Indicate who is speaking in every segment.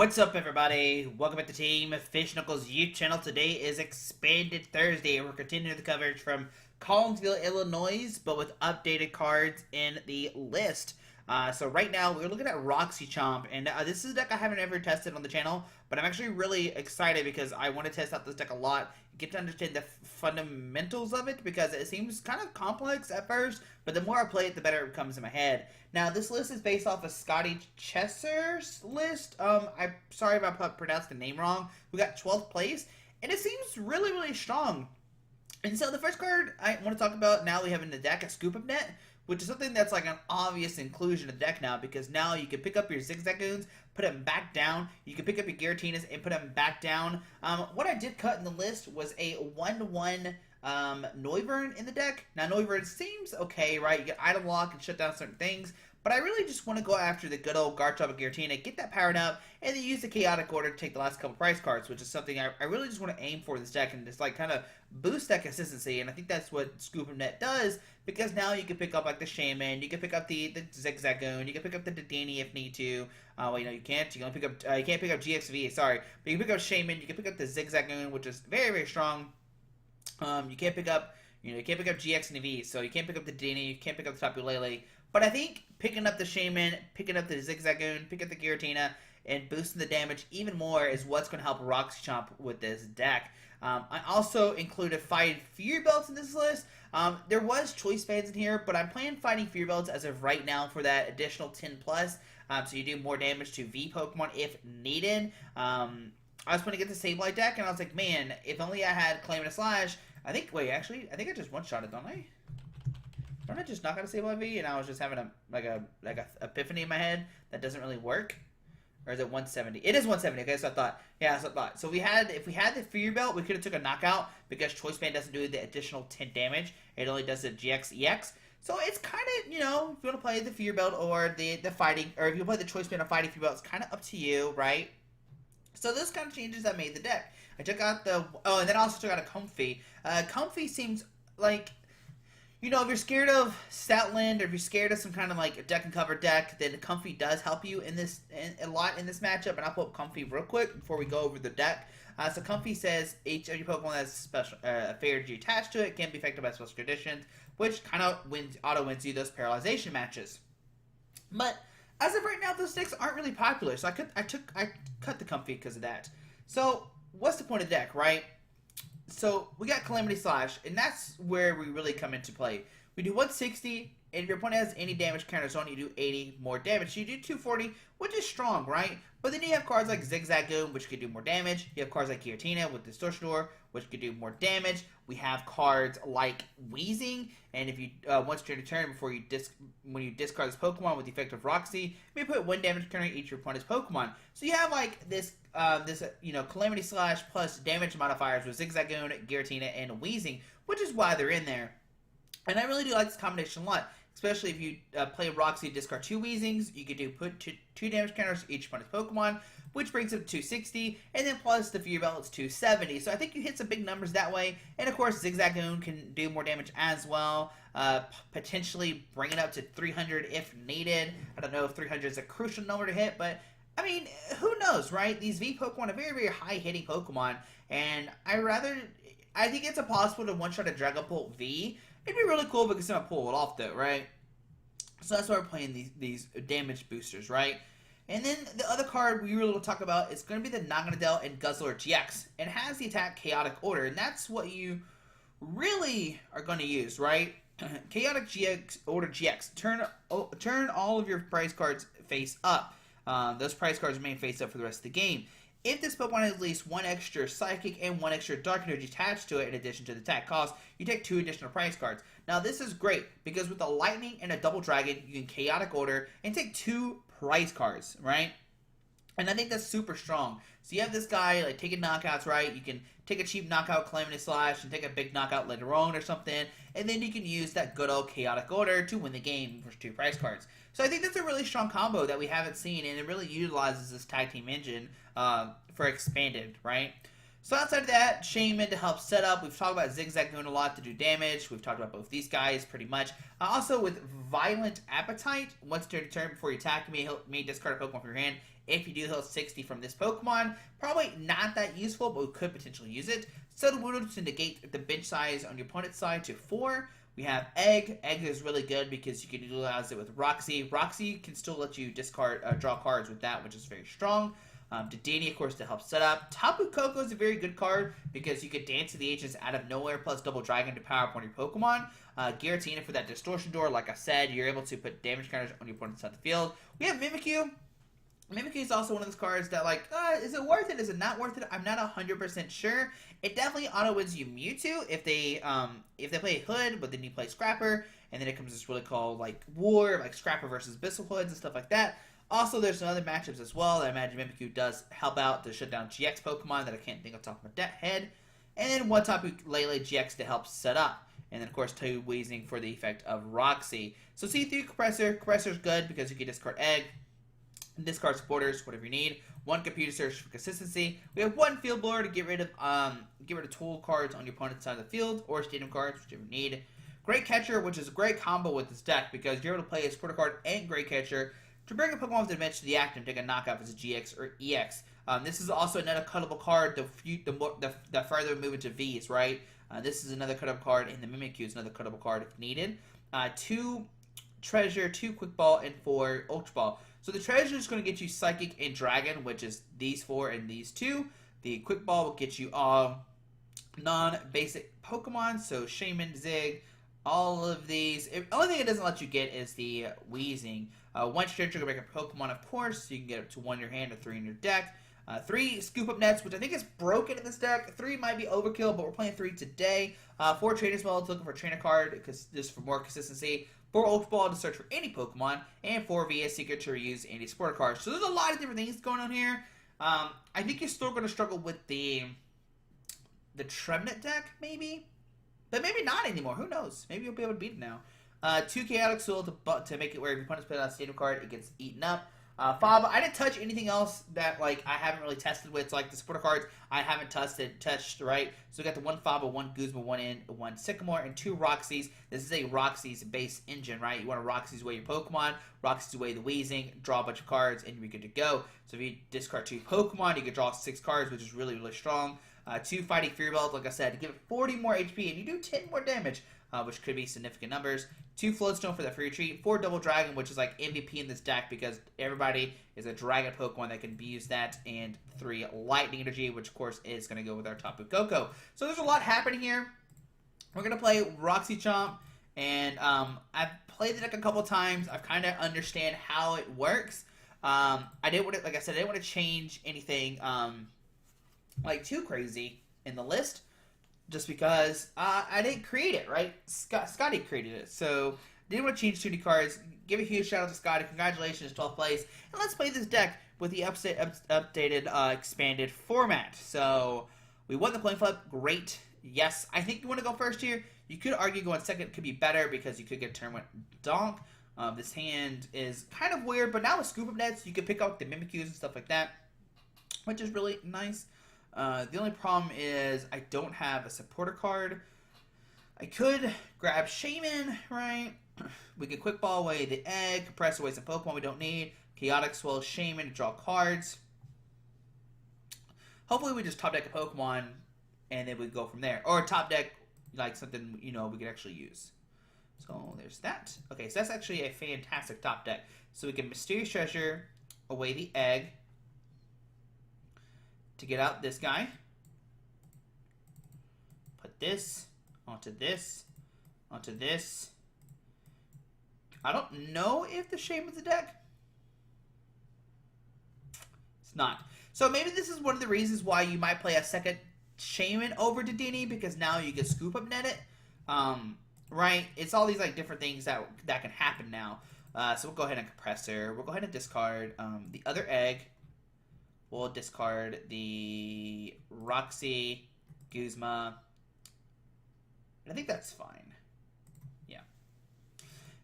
Speaker 1: What's up, everybody? Welcome back to Team Fish Knuckles YouTube channel. Today is Expanded Thursday. We're continuing the coverage from Collinsville, Illinois, but with updated cards in the list. So right now, we're looking at RoxieChomp, and this is a deck I haven't ever tested on the channel, but I'm actually really excited because I want to test out this deck a lot, get to understand the fundamentals of it, because it seems kind of complex at first, but the more I play it, the better it becomes in my head. Now, this list is based off of Scotty Chesser's list. I'm sorry if I pronounced the name wrong. We got 12th place, and it seems really, really strong. And so the first card I want to talk about now we have in the deck is Scoop Up Net, which is something that's like an obvious inclusion of the deck now, because now you can pick up your Zigzagoons, put them back down. You can pick up your Giratinas and put them back down. What I did cut in the list was a 1-1 Noivern in the deck. Now, Noivern seems okay, right? You get item lock and shut down certain things, but I really just want to go after the good old Garchomp and Giratina, get that powered up, and then use the Chaotic Order to take the last couple prize cards, which is something I really just want to aim for this deck and just like kind of boost that consistency. And I think that's what Scoop Up Net does, because now you can pick up like the Shaymin, you can pick up the Zigzagoon, you can pick up the Dedenne if need to. Well, you know, you can't. You can only pick up. You can't pick up GXV. Sorry, but you can pick up Shaymin. You can pick up the Zigzagoon, which is very, very strong. You can't pick up. You can't pick up GX and V, so you can't pick up the Dedenne. You can't pick up the Tapu Lele. But I think picking up the Shaymin, picking up the Zigzagoon, picking up the Giratina, and boosting the damage even more is what's going to help RoxieChomp with this deck. I also included Fighting Fury Belts in this list. There was Choice Bands in here, but I'm playing Fighting Fury Belts as of right now for that additional 10+. So you do more damage to V Pokemon if needed. I was going to get the Sableye deck, and I was like, man, if only I had Claim and a Slash. I think I just one-shotted, don't I? Don't I just knock out a Sableye V, and I was just having a epiphany in my head that doesn't really work? Or is it 170? It is 170. Okay, so I thought. Yeah, so I thought. So if we had the Fury Belt, we could have took a knockout because Choice Band doesn't do the additional 10 damage. It only does the GX EX. So it's kind of, you know, if you want to play the Fury Belt or the fighting, or if you play the Choice Band or Fighting Fury Belt, it's kind of up to you, right? So those kind of changes that made the deck. I took out and then I also took out a Comfy. Comfy seems like, you know, if you're scared of Stoutland, or if you're scared of some kind of like a deck and cover deck, then Comfy does help you in this a lot in this matchup. And I'll pull up Comfy real quick before we go over the deck. So Comfy says each of your Pokemon has special fairy energy attached to it can be affected by special conditions, which kind of auto wins you those paralyzation matches. But as of right now, those decks aren't really popular, so I cut the Comfy because of that. So what's the point of the deck, right? So we got Calamity Slash, and that's where we really come into play. We do 160, and if your opponent has any damage counters on, you do 80 more damage. So you do 240, which is strong, right? But then you have cards like Zigzagoon, which could do more damage. You have cards like Giratina with Distortion Door, which could do more damage. We have cards like Weezing, and if you once during the turn when you discard this Pokemon with the effect of Roxie, you may put 1 damage counter each of your opponent's Pokemon. So you have like this Calamity Slash plus damage modifiers with Zigzagoon, Giratina, and Weezing, which is why they're in there. And I really do like this combination a lot, especially if you play Roxie, discard 2 Weezings. You could put two damage counters to each opponent's Pokemon, which brings it to 260, and then plus the Fury Belt, it's 270. So I think you hit some big numbers that way. And of course, Zigzagoon can do more damage as well, potentially bring it up to 300 if needed. I don't know if 300 is a crucial number to hit, but I mean, who knows, right? These V Pokemon are very, very high-hitting Pokemon, and I think it's impossible to one-shot a Dragapult V. It'd be really cool if we could somehow pull it off, though, right? So that's why we're playing these damage boosters, right? And then the other card we really want to talk about is going to be the Naganadel Guzzlord-GX. It has the attack Chaotic Order, and that's what you really are going to use, right? Chaotic GX Order GX. Turn all of your prize cards face up. Those prize cards remain face up for the rest of the game. If this Pokemon has at least 1 extra Psychic and 1 extra Dark Energy attached to it, in addition to the attack cost, you take 2 additional prize cards. Now, this is great, because with a Lightning and a Double Dragon, you can Chaotic Order and take 2 prize cards, right? And I think that's super strong. So you have this guy, like, taking knockouts, right? You can take a cheap knockout, Calamity Slash, and take a big knockout later on or something, and then you can use that good old Chaotic Order to win the game for 2 prize cards. So I think that's a really strong combo that we haven't seen, and it really utilizes this tag team engine for Expanded, right? So outside of that, Shaymin to help set up. We've talked about Zigzagoon a lot to do damage. We've talked about both these guys pretty much. Also with Violent Appetite, once during your turn before you attack me, he'll discard a Pokemon from your hand. If you do, he'll 60 from this Pokemon. Probably not that useful, but we could potentially use it. Sudowoodo to negate the bench size on your opponent's side to 4. We have Egg. Egg is really good because you can utilize it with Roxie. Roxie can still let you discard, draw cards with that, which is very strong. Dedenne, of course, to help set up. Tapu Koko is a very good card because you could dance to the agents out of nowhere, plus Double Dragon to power up on your Pokemon. Giratina for that Distortion Door. Like I said, you're able to put damage counters on your opponent's side of the field. We have Mimikyu. Mimikyu is also one of those cards that, like, is it worth it? Is it not worth it? I'm not 100% sure. It definitely auto-wins you Mewtwo if they play Hood, but then you play Scrapper, and then it comes this really called, like, War, like Scrapper versus Bissell Hoods and stuff like that. Also, there's some other matchups as well that I imagine Mimikyu does help out to shut down GX Pokemon that I can't think of top of my head. And then one Tapu Lele-GX to help set up. And then, of course, 2 Weezing for the effect of Roxie. So C3 Compressor. Compressor's good because you can discard Egg, discard supporters, whatever you need. 1 Computer Search for consistency. We have 1 Field Blower to get rid of tool cards on your opponent's side of the field, or stadium cards, whichever you need. Great Catcher, which is a great combo with this deck because you're able to play a supporter card and Great Catcher to bring a Pokemon with advantage to the act and take a knockout as a GX or EX. This is also another cuttable card the further we move into Vs, right? This is another cuttable card, and the Mimikyu is another cuttable card if needed. 2 Treasure, 2 Quick Ball, and 4 Ultra Ball. So the Treasure is going to get you Psychic and Dragon, which is these 4 and these 2. The Quick Ball will get you all non-basic Pokemon, so Shaymin, Zig, all of these. The only thing it doesn't let you get is the Weezing. 1 Treasure to make a Pokemon, of course, so you can get up to 1 in your hand or 3 in your deck. 3 Scoop Up Nets, which I think is broken in this deck. 3 might be overkill, but we're playing 3 today. 4 Trainer Spells, looking for a trainer card, because just for more consistency. 4 Ultra Ball to search for any Pokemon, and 4 VS Seeker to reuse any supporter cards. So there's a lot of different things going on here. I think you're still going to struggle with the Trevenant deck, maybe? But maybe not anymore. Who knows? Maybe you'll be able to beat it now. 2 Chaotic Swell to make it where if your opponent's put out a stadium card, it gets eaten up. Faba, I didn't touch anything else that, like, I haven't really tested with. So, like, the supporter cards, I haven't touched, right? So, we got the 1 Faba, 1 Guzma, 1 Sycamore, and 2 Roxies. This is a Roxie's base engine, right? You want to Roxie's away your Pokemon, Roxie's away the Weezing, draw a bunch of cards, and you're good to go. So, if you discard 2 Pokemon, you can draw 6 cards, which is really, really strong. 2 Fighting Fear Belt, like I said, to give it 40 more HP, and you do 10 more damage, which could be significant numbers. 2 Float Stone for that free retreat. 4 Double Dragon, which is like MVP in this deck because everybody is a Dragon Pokemon that can use that. And 3 Lightning Energy, which of course is going to go with our Tapu Koko. So there's a lot happening here. We're going to play RoxieChomp, and I've played the deck a couple times. I've kind of understand how it works. I didn't want to, like I said, I didn't want to change anything like too crazy in the list. Just because I didn't create it, right? Scotty created it. So, didn't want to change too many cards. Give a huge shout out to Scotty. Congratulations, 12th place. And let's play this deck with the updated, expanded format. So, we won the coin flip. Great. Yes, I think you want to go first here. You could argue going second could be better because you could get a turn with Donk. This hand is kind of weird, but now with Scoop Up Nets, you can pick up the Mimikyus and stuff like that, which is really nice. The only problem is I don't have a supporter card. I could grab Shaymin, right? We could Quick Ball away the Egg, Compressor away some Pokemon we don't need, Chaotic Swell Shaymin to draw cards. Hopefully we just top deck a Pokemon and then we go from there. Or top deck like something, you know, we could actually use. So there's that. Okay, so that's actually a fantastic top deck. So we can Mysterious Treasure away the Egg to get out this guy. Put this onto this onto this. I don't know if the Shaymin's a deck. It's not. So maybe this is one of the reasons why you might play a second Shaymin over Dedenne, because now you can Scoop Up Net it. Right? It's all these like different things that can happen now. So we'll go ahead and Compressor. We'll go ahead and discard the other Egg. We'll discard the Roxie, Guzma. I think that's fine. Yeah.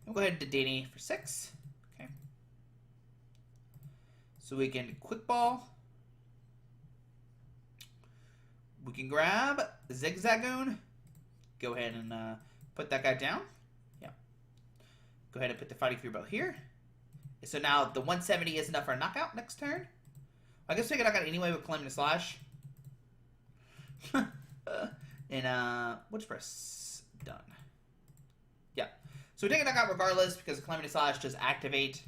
Speaker 1: We'll go ahead and Dedenne for 6. Okay. So we can Quick Ball. We can grab Zigzagoon. Go ahead and put that guy down. Yeah. Go ahead and put the Fighting Fury Belt here. So now the 170 is enough for a knockout next turn. I guess we can knock out anyway with Calamity Slash. And we'll just press done. Yeah. So we take a knockout regardless because Calamity Slash does activate.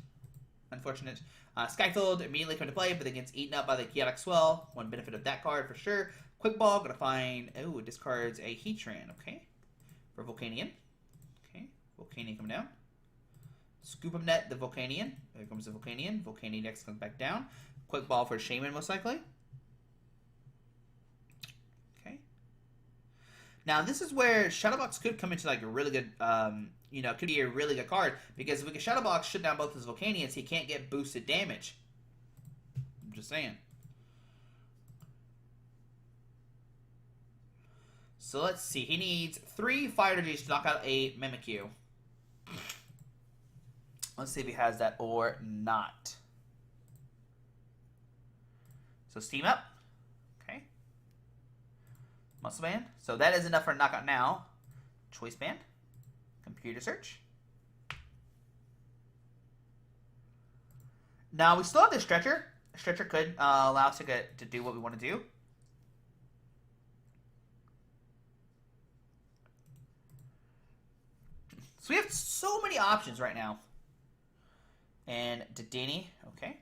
Speaker 1: Unfortunate. Skyfield immediately come to play, but it gets eaten up by the Chaotic Swell. One benefit of that card for sure. Quick Ball, gonna find. Oh, it discards a Heatran. Okay. For Volcanion. Okay. Volcanion come down. Scoop Up Net the Volcanion. There comes the Volcanion. Volcanion next comes back down. Quick Ball for Shaymin most likely. Okay. Now this is where Shadow Box could come into like a really good, you know, could be a really good card because if we can Shadow Box shut down both his Volcanions, he can't get boosted damage. I'm just saying. So let's see. He needs 3 Fire Energies to knock out a Mimikyu. Let's see if he has that or not. So Steam Up. Okay. Muscle Band. So that is enough for a knockout now. Choice Band. Computer Search. Now we still have the Stretcher. Stretcher could allow us to do what we want to do. So we have so many options right now. And Dedenne, okay.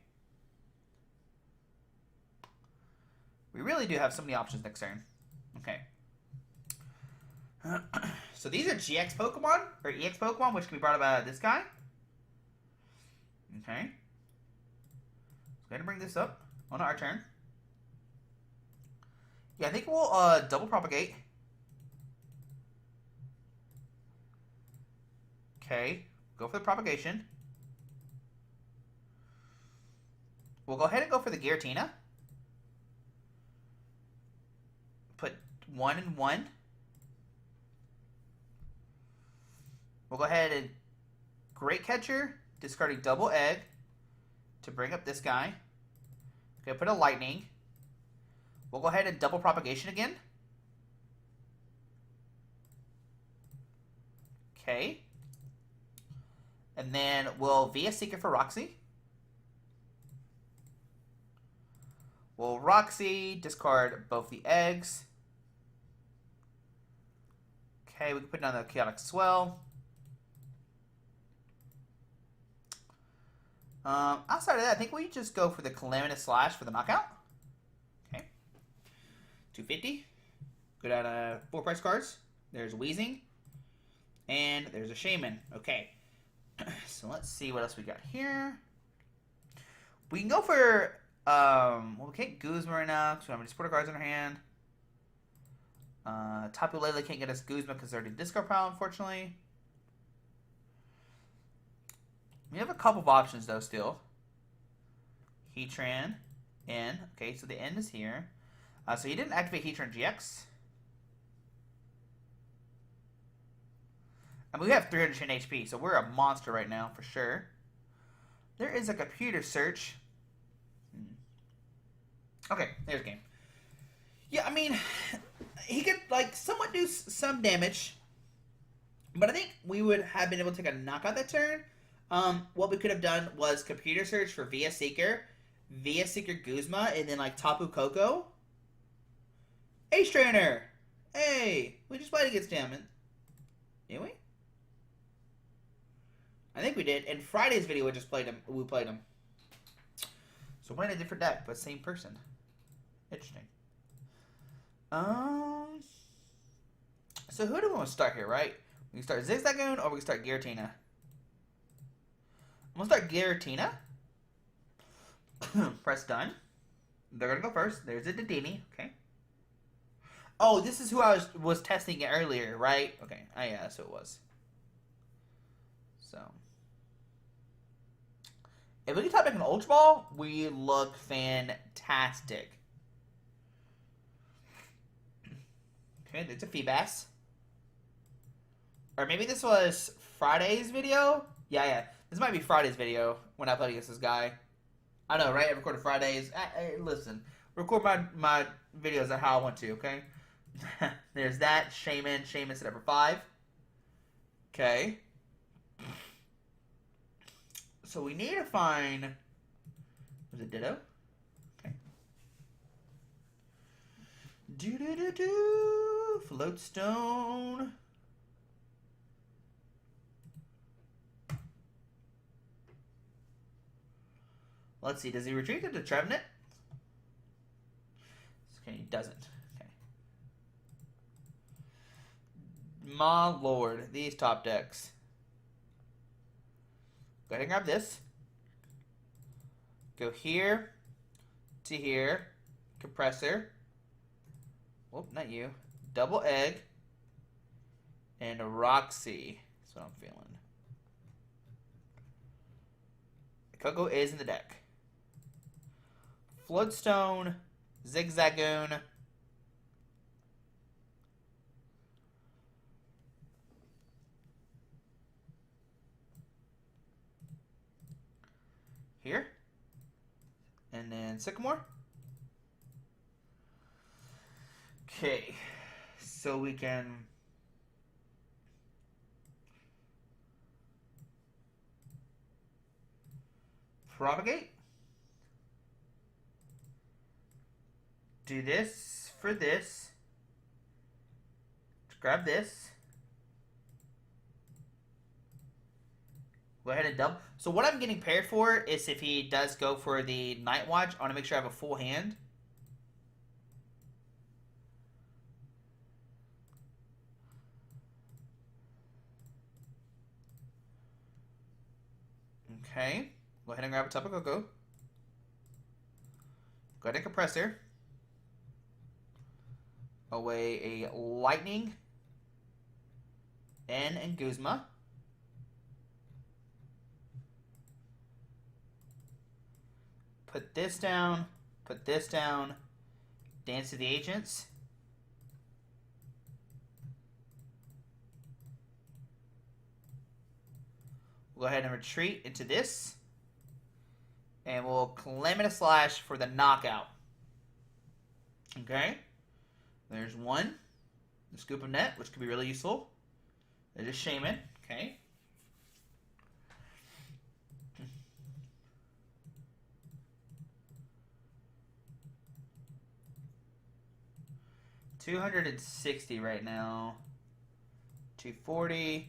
Speaker 1: We really do have so many options next turn. Okay. So these are GX Pokemon, or EX Pokemon, which can be brought up out of this guy. Okay. So we're going to bring this up on our turn. Yeah, I think we'll double propagate. Okay. Go for the propagation. We'll go ahead and go for the Giratina. Put 1 and 1. We'll go ahead and Great Catcher, discarding double egg to bring up this guy. Okay, put a Lightning. We'll go ahead and double propagation again. Okay. And then we'll via Seeker for Roxie. We'll Roxie, discard both the eggs. Okay, we can put down the Chaotic Swell. Outside of that, I think we just go for the Calamity Slash for the knockout. Okay. 250. Go down to 4 price cards. There's Weezing. And there's a Shaymin. Okay. So let's see what else we got here. We can go for, well, we can't Guzma right now because we don't have any supporter cards in our hand. Tapu Lele can't get us Guzma because they're already discard pile, unfortunately. We have a couple of options, though, still. Heatran, N. Okay, so the N is here. So he didn't activate Heatran-GX. I mean, we have 310 HP, so we're a monster right now, for sure. There is a computer search. Okay, there's a game. Yeah, I mean, he could, like, somewhat do some damage. But I think we would have been able to take a knockout that turn. What we could have done was computer search for via Seeker Guzma, and then, like, Tapu Koko. Ace Trainer! Hey! We just played against him. Didn't we? I think we did. In Friday's video, we played him. So playing a different deck, but same person. Interesting. So who do we want to start here, right? We can start Zigzagoon or we can start Giratina. I'm going to start Giratina. Press done. They're going to go first. There's a Dedenne. Okay. Oh, this is who I was testing earlier, right? Okay. Oh, yeah, that's who it was. So. If we can type back an Ultra Ball, we look fantastic. Okay, there's a Feebas. Or maybe this was Friday's video? Yeah. This might be Friday's video when I played against this guy. I know, right? I recorded Fridays. Listen, record my videos at how I want to, okay? There's that. Shaymin set up for 5. Okay. So we need to find... Was it Ditto? Okay. Float Stone. Let's see. Does he retreat into Trevenant? Okay, he doesn't. Okay. My lord, these top decks. Go ahead and grab this. Go here to here. Compressor. Whoop, not you. Double Egg. And a Roxie. That's what I'm feeling. Koko is in the deck. Float Stone, Zigzagoon. Here. And then Sycamore. Okay. So we can... propagate. Do this for this. Grab this. Go ahead and dump. So what I'm getting paired for is if he does go for the Night Watch, I want to make sure I have a full hand. Okay. Go ahead and grab a Tapu Koko. Go ahead and Compressor. Away a Lightning. N and Guzma. Put this down. Put this down. Dance to the Agents. We'll go ahead and retreat into this. And we'll Calamitous Slash for the knockout. Okay. There's one. The Scoop Up Net, which could be really useful. There's a Shaymin. Okay. $260 right now. 240,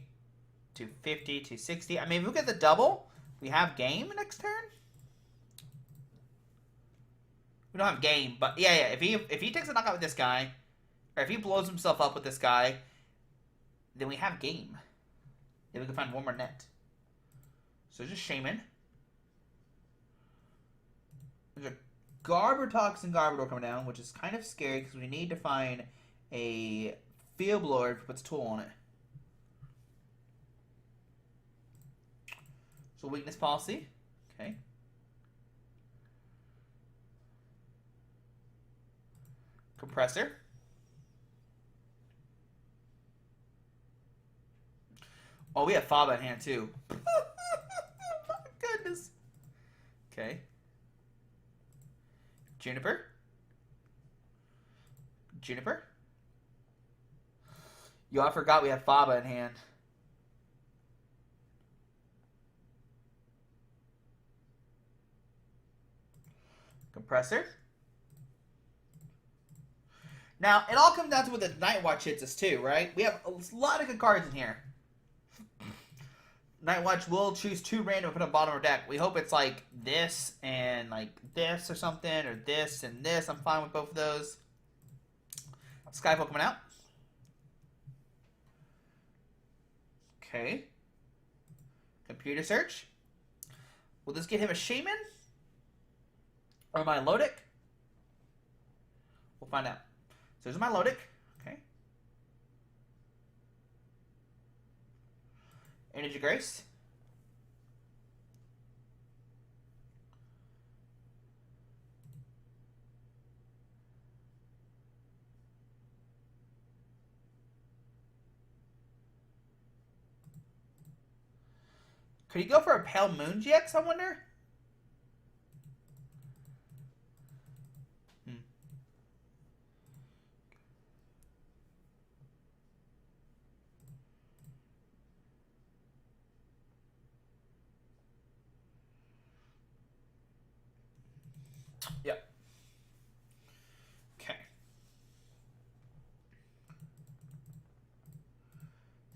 Speaker 1: 250, 260. I mean, if we get the double, we have game next turn. We don't have game, but yeah. If he takes a knockout with this guy, or if he blows himself up with this guy, then we have game. Then we can find one more net. So just Shaymin. There's a Garbotox and Garbodor coming down, which is kind of scary because we need to find a Field Blower that puts Tool on it. So weakness policy. Okay. Compressor. Oh, we have Faba in hand too. Oh my goodness. Okay. Juniper. Yo, I forgot we have Faba in hand. Compressor. Now, it all comes down to what the Night Watch hits us too, right? We have a lot of good cards in here. Night Watch will choose 2 random and put on the bottom of our deck. We hope it's like this and like this or something, or this and this. I'm fine with both of those. Skyfall coming out. Okay. Computer Search. Will this get him a Shaymin? Or my Lodic? We'll find out. So there's my Lodic. Okay. Energy Grace. Could he go for a Pale Moon GX, I wonder? Yep. Okay.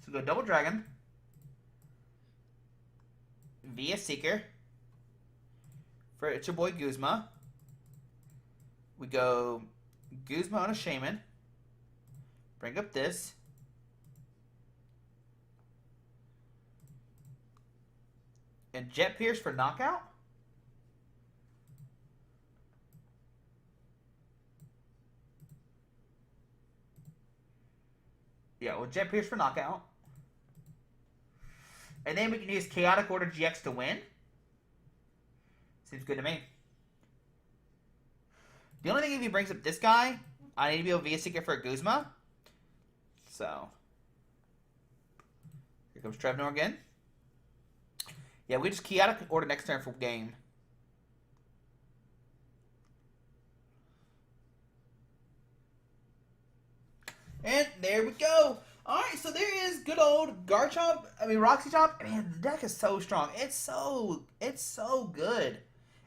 Speaker 1: So go Double Dragon. Via Seeker. For It's Your Boy Guzma. We go Guzma on a Shaymin. Bring up this. And Jet Pierce for knockout. Yeah, well, Jet Pierce for knockout. And then we can use Chaotic Order GX to win. Seems good to me. The only thing, if he brings up this guy, I need to be able to via Seeker for a Guzma. So, here comes Trevnor again. Yeah, we just Chaotic Order next turn for game. And there we go. Alright, so there is good old Garchomp. RoxieChomp. Man, the deck is so strong. It's so good.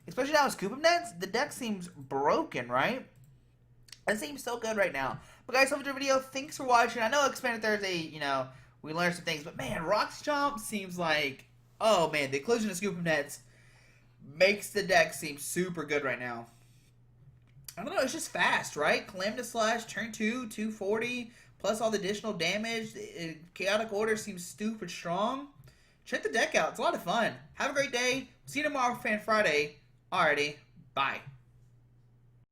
Speaker 1: Especially now with Scoop Up Net, the deck seems broken, right? It seems so good right now. But guys, hope you enjoyed the video. Thanks for watching. I know Expanded Thursday, we learned some things. But man, RoxieChomp seems like, oh man, the inclusion of Scoop Up Nets makes the deck seem super good right now. I don't know, it's just fast, right? Calamity Slash, turn 2, 240, plus all the additional damage. Chaotic Order seems stupid strong. Check the deck out. It's a lot of fun. Have a great day. See you tomorrow for Fan Friday. Alrighty, bye.